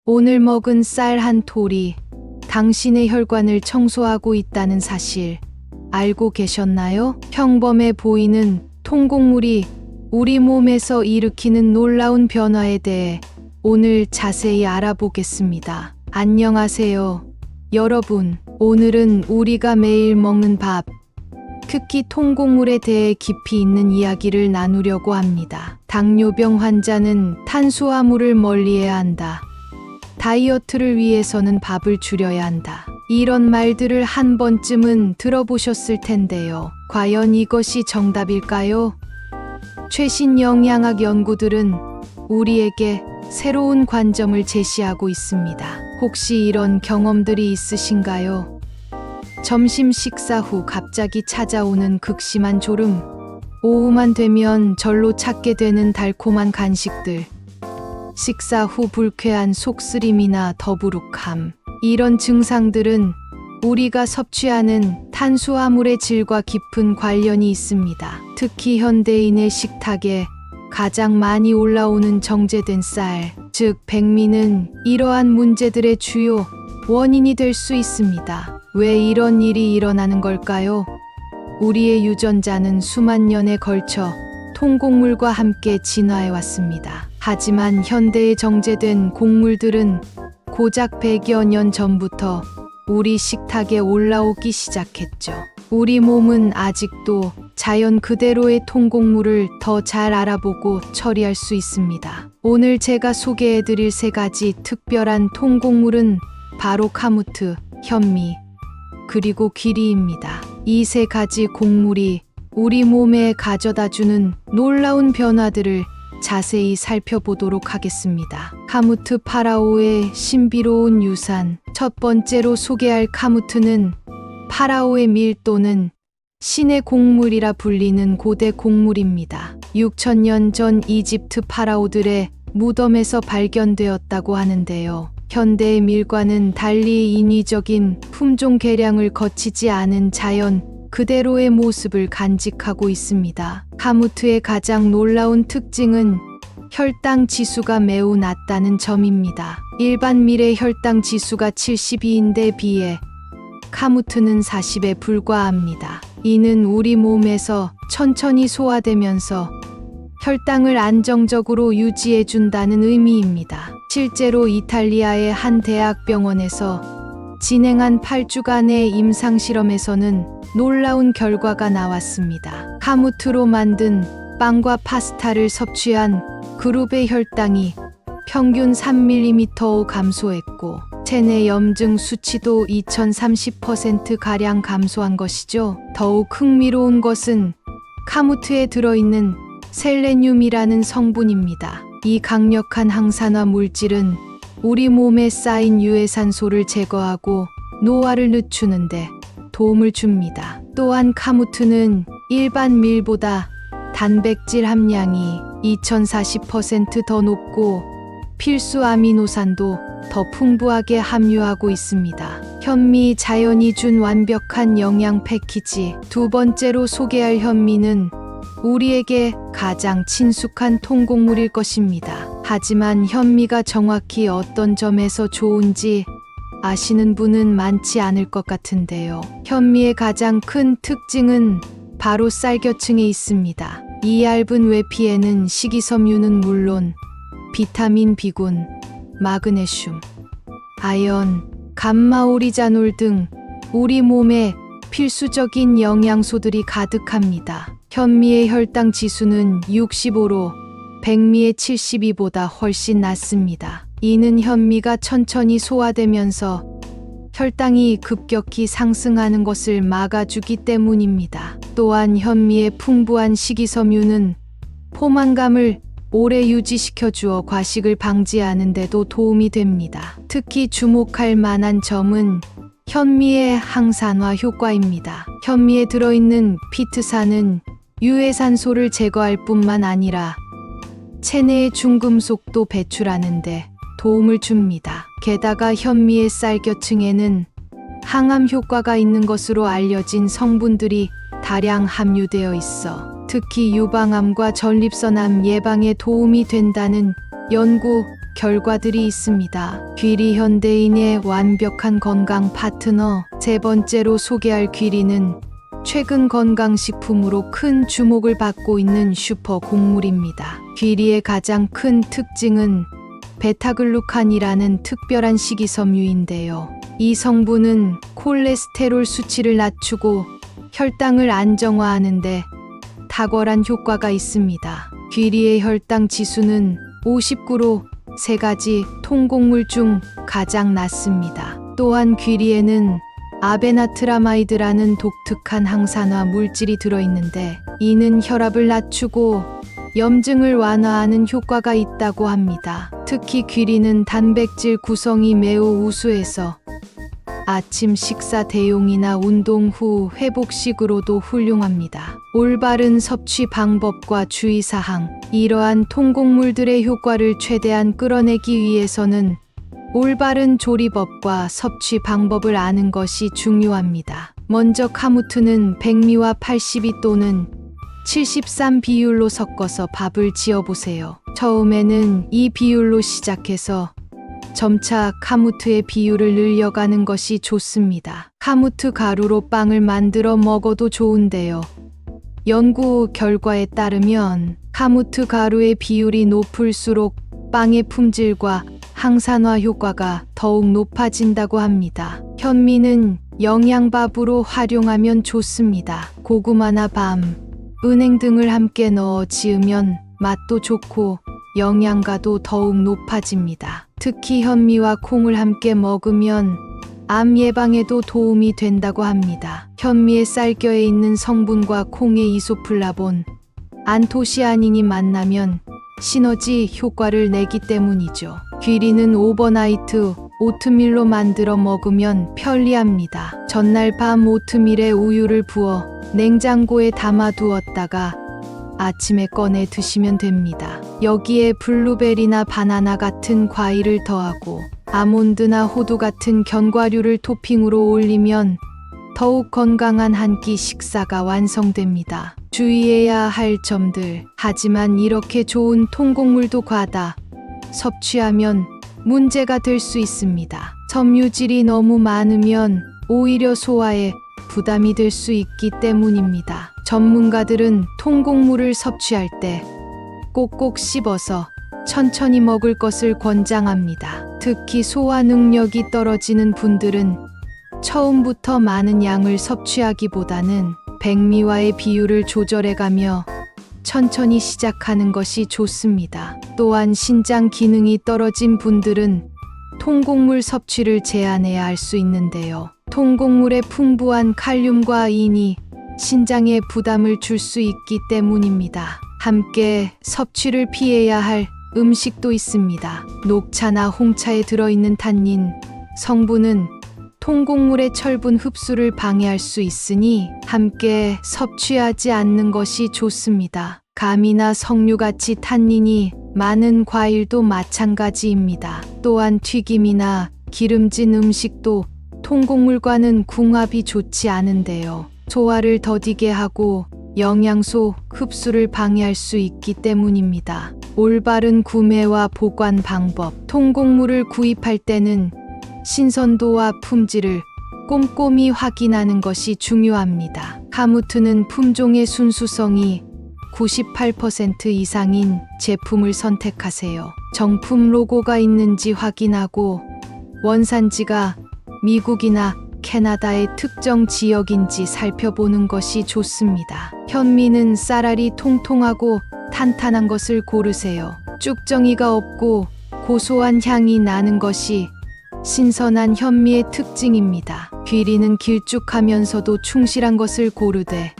오늘 먹은 쌀 한 톨이 당신의 혈관을 청소하고 있다는 사실 알고 계셨나요? 평범해 보이는 통곡물이 우리 몸에서 일으키는 놀라운 변화에 대해 오늘 자세히 알아보겠습니다. 안녕하세요, 여러분. 오늘은 우리가 매일 먹는 밥, 특히 통곡물에 대해 깊이 있는 이야기를 나누려고 합니다. 당뇨병 환자는 탄수화물을 멀리해야 한다. 다이어트를 위해서는 밥을 줄여야 한다. 이런 말들을 한 번쯤은 들어보셨을 텐데요. 과연 이것이 정답일까요? 최신 영양학 연구들은 우리에게 새로운 관점을 제시하고 있습니다. 혹시 이런 경험들이 있으신가요? 점심 식사 후 갑자기 찾아오는 극심한 졸음, 오후만 되면 절로 찾게 되는 달콤한 간식들, 식사 후 불쾌한 속쓰림이나 더부룩함. 이런 증상들은 우리가 섭취하는 탄수화물의 질과 깊은 관련이 있습니다. 특히 현대인의 식탁에 가장 많이 올라오는 정제된 쌀, 즉 백미는 이러한 문제들의 주요 원인이 될 수 있습니다. 왜 이런 일이 일어나는 걸까요? 우리의 유전자는 수만 년에 걸쳐 통곡물과 함께 진화해 왔습니다. 하지만 현대의 정제된 곡물들은 고작 100여 년 전부터 우리 식탁에 올라오기 시작했죠. 우리 몸은 아직도 자연 그대로의 통곡물을 더 잘 알아보고 처리할 수 있습니다. 오늘 제가 소개해드릴 3가지 특별한 통곡물은 바로 카무트, 현미, 그리고 귀리입니다. 이 3가지 곡물이 우리 몸에 가져다주는 놀라운 변화들을 자세히 살펴보도록 하겠습니다. 카무트 파라오의 신비로운 유산. 첫 번째로 소개할 카무트는 파라오의 밀 또는 신의 곡물이라 불리는 고대 곡물입니다. 6,000년 전 이집트 파라오들의 무덤에서 발견되었다고 하는데요. 현대의 밀과는 달리 인위적인 품종 개량을 거치지 않은 자연 그대로의 모습을 간직하고 있습니다. 카무트의 가장 놀라운 특징은 혈당 지수가 매우 낮다는 점입니다. 일반 밀의 혈당 지수가 72인데 비해 카무트는 40에 불과합니다. 이는 우리 몸에서 천천히 소화되면서 혈당을 안정적으로 유지해준다는 의미입니다. 실제로 이탈리아의 한 대학병원에서 진행한 8주간의 임상실험에서는 놀라운 결과가 나왔습니다. 카무트로 만든 빵과 파스타를 섭취한 그룹의 혈당이 평균 3mm 감소했고 체내 염증 수치도 2030%가량 감소한 것이죠. 더욱 흥미로운 것은 카무트에 들어있는 셀레늄이라는 성분입니다. 이 강력한 항산화 물질은 우리 몸에 쌓인 유해산소를 제거하고 노화를 늦추는데 도움을 줍니다. 또한 카무트는 일반 밀보다 단백질 함량이 2040% 더 높고 필수 아미노산도 더 풍부하게 함유하고 있습니다. 현미 자연이 준 완벽한 영양 패키지. 두 번째로 소개할 현미는 우리에게 가장 친숙한 통곡물일 것입니다. 하지만 현미가 정확히 어떤 점에서 좋은지 아시는 분은 많지 않을 것 같은데요. 현미의 가장 큰 특징은 바로 쌀겨층에 있습니다. 이 얇은 외피에는 식이섬유는 물론 비타민 B군, 마그네슘, 아연, 감마오리자놀 등 우리 몸에 필수적인 영양소들이 가득합니다. 현미의 혈당 지수는 65로 백미의 72보다 훨씬 낮습니다. 이는 현미가 천천히 소화되면서 혈당이 급격히 상승하는 것을 막아주기 때문입니다. 또한 현미의 풍부한 식이섬유는 포만감을 오래 유지시켜주어 과식을 방지하는 데도 도움이 됩니다. 특히 주목할 만한 점은 현미의 항산화 효과입니다. 현미에 들어있는 피트산은 유해산소를 제거할 뿐만 아니라 체내의 중금속도 배출하는 데 도움을 줍니다. 게다가 현미의 쌀겨층에는 항암 효과가 있는 것으로 알려진 성분들이 다량 함유되어 있어 특히 유방암과 전립선암 예방에 도움이 된다는 연구 결과들이 있습니다. 귀리 현대인의 완벽한 건강 파트너. 세 번째로 소개할 귀리는 최근 건강식품으로 큰 주목을 받고 있는 슈퍼 곡물입니다. 귀리의 가장 큰 특징은 베타글루칸이라는 특별한 식이섬유인데요. 이 성분은 콜레스테롤 수치를 낮추고 혈당을 안정화하는데 탁월한 효과가 있습니다. 귀리의 혈당 지수는 59로 세 가지 통곡물 중 가장 낮습니다. 또한 귀리에는 아베나트라마이드라는 독특한 항산화 물질이 들어있는데 이는 혈압을 낮추고 염증을 완화하는 효과가 있다고 합니다. 특히 귀리는 단백질 구성이 매우 우수해서 아침 식사 대용이나 운동 후 회복식으로도 훌륭합니다. 올바른 섭취 방법과 주의사항. 이러한 통곡물들의 효과를 최대한 끌어내기 위해서는 올바른 조리법과 섭취 방법을 아는 것이 중요합니다. 먼저 카무트는 백미와 82 또는 73 비율로 섞어서 밥을 지어보세요. 처음에는 이 비율로 시작해서 점차 카무트의 비율을 늘려가는 것이 좋습니다. 카무트 가루로 빵을 만들어 먹어도 좋은데요. 연구 결과에 따르면 카무트 가루의 비율이 높을수록 빵의 품질과 항산화 효과가 더욱 높아진다고 합니다. 현미는 영양밥으로 활용하면 좋습니다. 고구마나 밤, 은행 등을 함께 넣어 지으면 맛도 좋고 영양가도 더욱 높아집니다. 특히 현미와 콩을 함께 먹으면 암 예방에도 도움이 된다고 합니다. 현미의 쌀겨에 있는 성분과 콩의 이소플라본, 안토시아닌이 만나면 시너지 효과를 내기 때문이죠. 귀리는 오버나이트 오트밀로 만들어 먹으면 편리합니다. 전날 밤 오트밀에 우유를 부어 냉장고에 담아 두었다가 아침에 꺼내 드시면 됩니다. 여기에 블루베리나 바나나 같은 과일을 더하고 아몬드나 호두 같은 견과류를 토핑으로 올리면 더욱 건강한 한 끼 식사가 완성됩니다. 주의해야 할 점들. 하지만 이렇게 좋은 통곡물도 과다 섭취하면 문제가 될 수 있습니다. 섬유질이 너무 많으면 오히려 소화에 부담이 될 수 있기 때문입니다. 전문가들은 통곡물을 섭취할 때 꼭꼭 씹어서 천천히 먹을 것을 권장합니다. 특히 소화 능력이 떨어지는 분들은 처음부터 많은 양을 섭취하기보다는 백미와의 비율을 조절해가며 천천히 시작하는 것이 좋습니다. 또한 신장 기능이 떨어진 분들은 통곡물 섭취를 제한해야 할 수 있는데요. 통곡물의 풍부한 칼륨과 인이 신장에 부담을 줄 수 있기 때문입니다. 함께 섭취를 피해야 할 음식도 있습니다. 녹차나 홍차에 들어있는 탄닌 성분은 통곡물의 철분 흡수를 방해할 수 있으니 함께 섭취하지 않는 것이 좋습니다. 감이나 석류같이 탄닌이 많은 과일도 마찬가지입니다. 또한 튀김이나 기름진 음식도 통곡물과는 궁합이 좋지 않은데요. 소화를 더디게 하고 영양소 흡수를 방해할 수 있기 때문입니다. 올바른 구매와 보관 방법. 통곡물을 구입할 때는 신선도와 품질을 꼼꼼히 확인하는 것이 중요합니다. 카무트는 품종의 순수성이 98% 이상인 제품을 선택하세요. 정품 로고가 있는지 확인하고 원산지가 미국이나 캐나다의 특정 지역인지 살펴보는 것이 좋습니다. 현미는 쌀알이 통통하고 탄탄한 것을 고르세요. 쭉정이가 없고 고소한 향이 나는 것이 신선한 현미의 특징입니다. 귀리는 길쭉하면서도 충실한 것을 고르되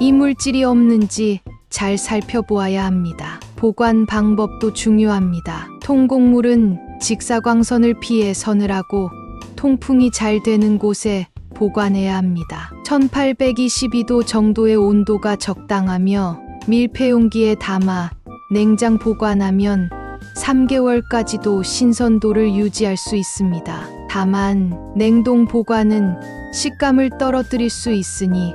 이물질이 없는지 잘 살펴보아야 합니다. 보관 방법도 중요합니다. 통곡물은 직사광선을 피해 서늘하고 통풍이 잘 되는 곳에 보관해야 합니다. 1822도 정도의 온도가 적당하며 밀폐 용기에 담아 냉장 보관하면 3개월까지도 신선도를 유지할 수 있습니다. 다만 냉동 보관은 식감을 떨어뜨릴 수 있으니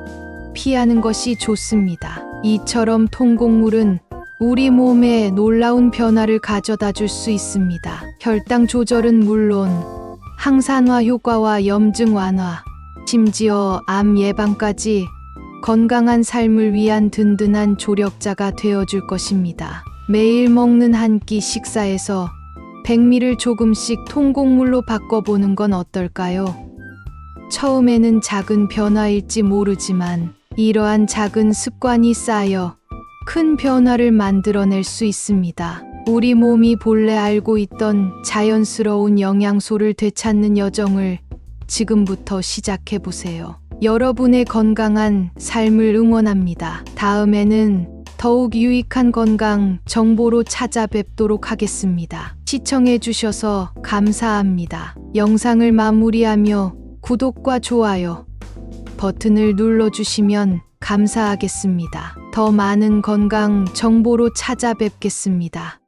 피하는 것이 좋습니다. 이처럼 통곡물은 우리 몸에 놀라운 변화를 가져다 줄 수 있습니다. 혈당 조절은 물론 항산화 효과와 염증 완화, 심지어 암 예방까지 건강한 삶을 위한 든든한 조력자가 되어줄 것입니다. 매일 먹는 한 끼 식사에서 백미를 조금씩 통곡물로 바꿔보는 건 어떨까요? 처음에는 작은 변화일지 모르지만 이러한 작은 습관이 쌓여 큰 변화를 만들어낼 수 있습니다. 우리 몸이 본래 알고 있던 자연스러운 영양소를 되찾는 여정을 지금부터 시작해 보세요. 여러분의 건강한 삶을 응원합니다. 다음에는 더욱 유익한 건강 정보로 찾아뵙도록 하겠습니다. 시청해 주셔서 감사합니다. 영상을 마무리하며 구독과 좋아요 버튼을 눌러주시면 감사하겠습니다. 더 많은 건강 정보로 찾아뵙겠습니다.